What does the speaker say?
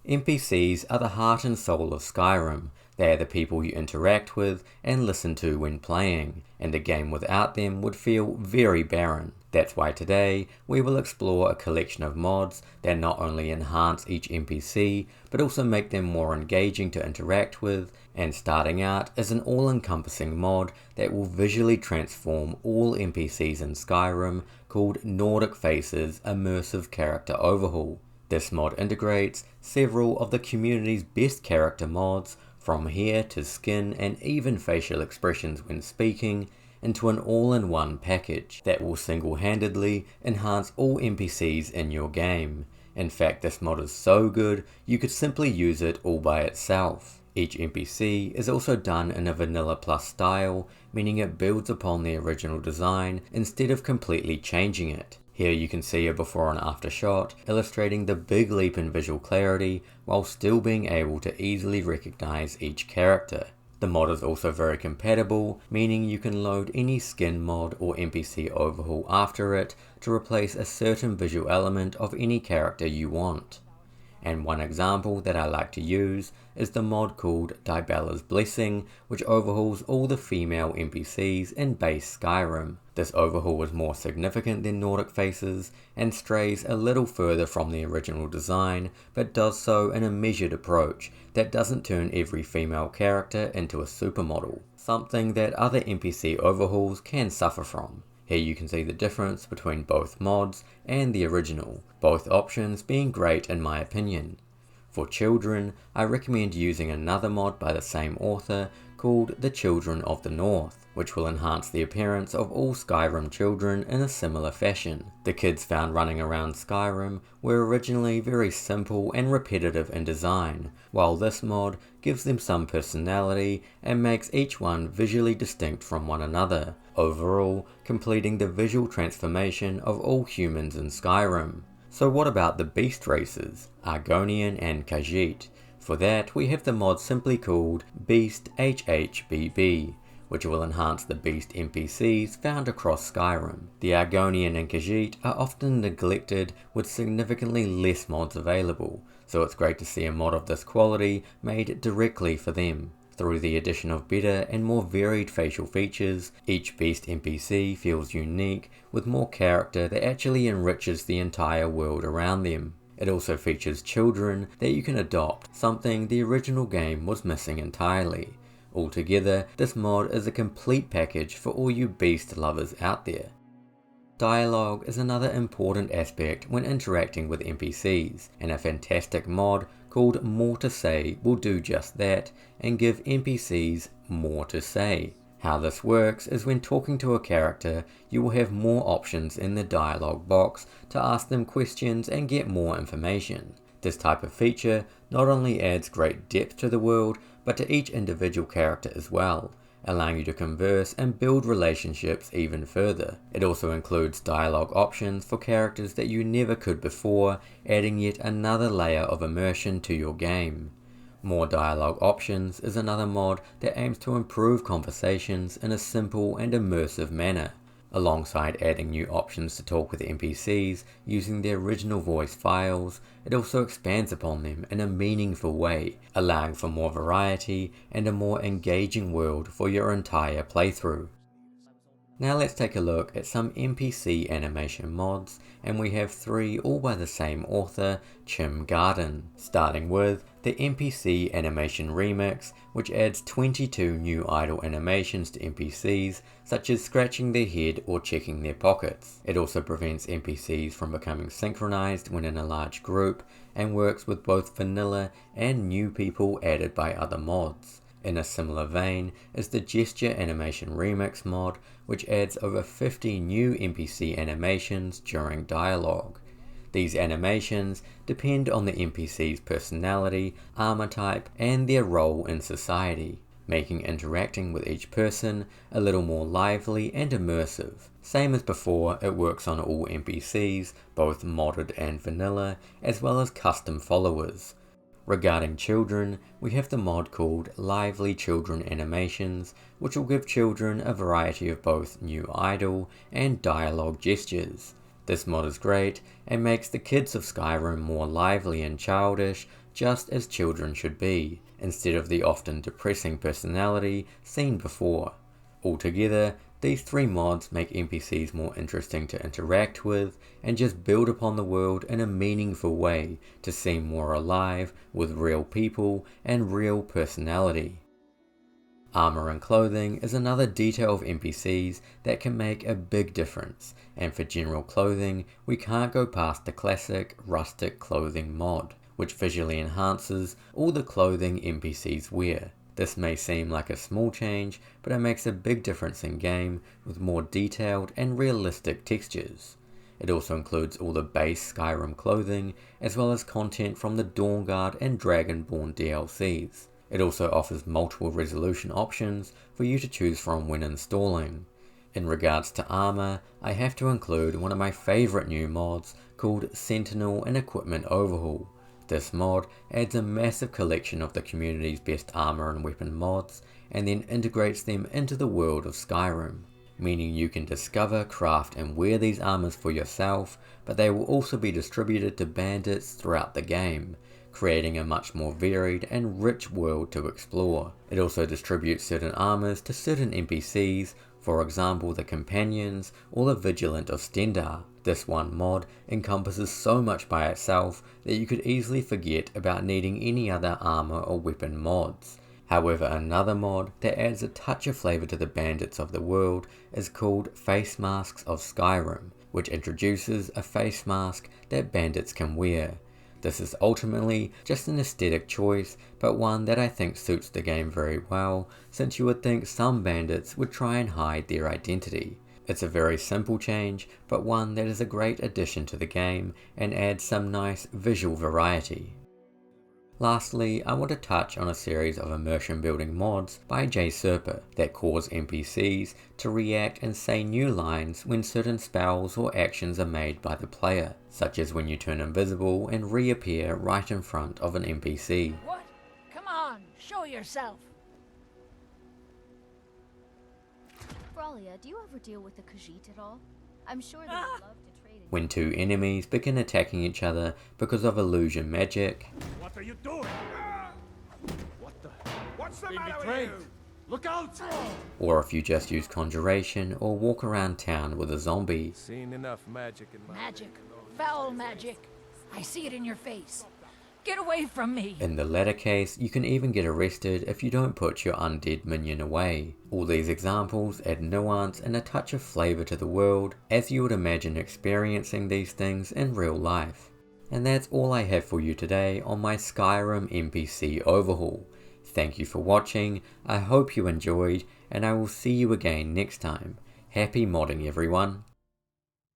NPCs are the heart and soul of Skyrim. They are the people you interact with and listen to when playing, and a game without them would feel very barren. That's why today we will explore a collection of mods that not only enhance each NPC, but also make them more engaging to interact with, and starting out is an all-encompassing mod that will visually transform all NPCs in Skyrim called Nordic Faces Immersive Character Overhaul. This mod integrates several of the community's best character mods, from hair to skin and even facial expressions when speaking, into an all-in-one package that will single-handedly enhance all NPCs in your game. In fact, this mod is so good, you could simply use it all by itself. Each NPC is also done in a vanilla plus style, meaning it builds upon the original design instead of completely changing it. Here you can see a before and after shot, illustrating the big leap in visual clarity while still being able to easily recognize each character. The mod is also very compatible, meaning you can load any skin mod or NPC overhaul after it to replace a certain visual element of any character you want. And one example that I like to use is the mod called DIbella's Blessing, which overhauls all the female NPCs in base Skyrim. This overhaul is more significant than Nordic Faces and strays a little further from the original design, but does so in a measured approach that doesn't turn every female character into a supermodel, something that other NPC overhauls can suffer from. Here you can see the difference between both mods and the original, both options being great in my opinion. For children, I recommend using another mod by the same author called The Children of the North, which will enhance the appearance of all Skyrim children in a similar fashion. The kids found running around Skyrim were originally very simple and repetitive in design, while this mod gives them some personality and makes each one visually distinct from one another, overall completing the visual transformation of all humans in Skyrim. So what about the beast races, Argonian and Khajiit? For that we have the mod simply called BeastHHBB, which will enhance the beast NPCs found across Skyrim. The Argonian and Khajiit are often neglected with significantly less mods available, so it's great to see a mod of this quality made directly for them. Through the addition of better and more varied facial features, each beast NPC feels unique with more character that actually enriches the entire world around them. It also features children that you can adopt, something the original game was missing entirely. Altogether, this mod is a complete package for all you beast lovers out there. Dialogue is another important aspect when interacting with NPCs, and a fantastic mod called More to Say will do just that and give NPCs more to say. How this works is when talking to a character, you will have more options in the dialogue box to ask them questions and get more information. This type of feature not only adds great depth to the world, but to each individual character as well, allowing you to converse and build relationships even further. It also includes dialogue options for characters that you never could before, adding yet another layer of immersion to your game. More dialogue options is another mod that aims to improve conversations in a simple and immersive manner. Alongside adding new options to talk with NPCs using their original voice files, it also expands upon them in a meaningful way, allowing for more variety and a more engaging world for your entire playthrough. Now let's take a look at some NPC animation mods, and we have 3 all by the same author, CHIMgarden, starting with the NPC Animation Remix, which adds 22 new idle animations to NPCs, such as scratching their head or checking their pockets. It also prevents NPCs from becoming synchronized when in a large group, and works with both vanilla and new people added by other mods. In a similar vein is the Gesture Animation Remix mod, which adds over 50 new NPC animations during dialogue. These animations depend on the NPC's personality, armor type, and their role in society, making interacting with each person a little more lively and immersive. Same as before, it works on all NPCs, both modded and vanilla, as well as custom followers. Regarding children, we have the mod called Lively Children Animations, which will give children a variety of both new idle and dialogue gestures. This mod is great and makes the kids of Skyrim more lively and childish, just as children should be, instead of the often depressing personality seen before. Altogether, these 3 mods make NPCs more interesting to interact with and just build upon the world in a meaningful way to seem more alive with real people and real personality. Armor and clothing is another detail of NPCs that can make a big difference, and for general clothing we can't go past the classic Rustic clothing mod, which visually enhances all the clothing NPCs wear. This may seem like a small change, but it makes a big difference in game with more detailed and realistic textures. It also includes all the base Skyrim clothing, as well as content from the Dawnguard and Dragonborn DLCs. It also offers multiple resolution options for you to choose from when installing. In regards to armor, I have to include one of my favourite new mods called Sentinel and Equipment Overhaul. This mod adds a massive collection of the community's best armor and weapon mods, and then integrates them into the world of Skyrim, meaning you can discover, craft and wear these armors for yourself, but they will also be distributed to bandits throughout the game, creating a much more varied and rich world to explore. It also distributes certain armors to certain NPCs, for example the Companions or the Vigilant of Stendar. This one mod encompasses so much by itself that you could easily forget about needing any other armor or weapon mods. However, another mod that adds a touch of flavour to the bandits of the world is called Masks of Skyrim, which introduces a face mask that bandits can wear. This is ultimately just an aesthetic choice, but one that I think suits the game very well, since you would think some bandits would try and hide their identity. It's a very simple change, but one that is a great addition to the game and adds some nice visual variety. Lastly, I want to touch on a series of immersion building mods by JaySerpa that cause NPCs to react and say new lines when certain spells or actions are made by the player, such as when you turn invisible and reappear right in front of an NPC. What? Come on, show yourself! Bralia, do you ever deal with the Khajiit at all? I'm sure they would love to trade in. When 2 enemies begin attacking each other because of illusion magic. What are you doing? What's the matter with you? Look out! Or if you just use conjuration or walk around town with a zombie. Seen enough magic in my Magic. Foul magic. I see it in your face. Get away from me! In the latter case, you can even get arrested if you don't put your undead minion away. All these examples add nuance and a touch of flavour to the world, as you would imagine experiencing these things in real life. And that's all I have for you today on my Skyrim NPC overhaul. Thank you for watching, I hope you enjoyed, and I will see you again next time. Happy modding everyone!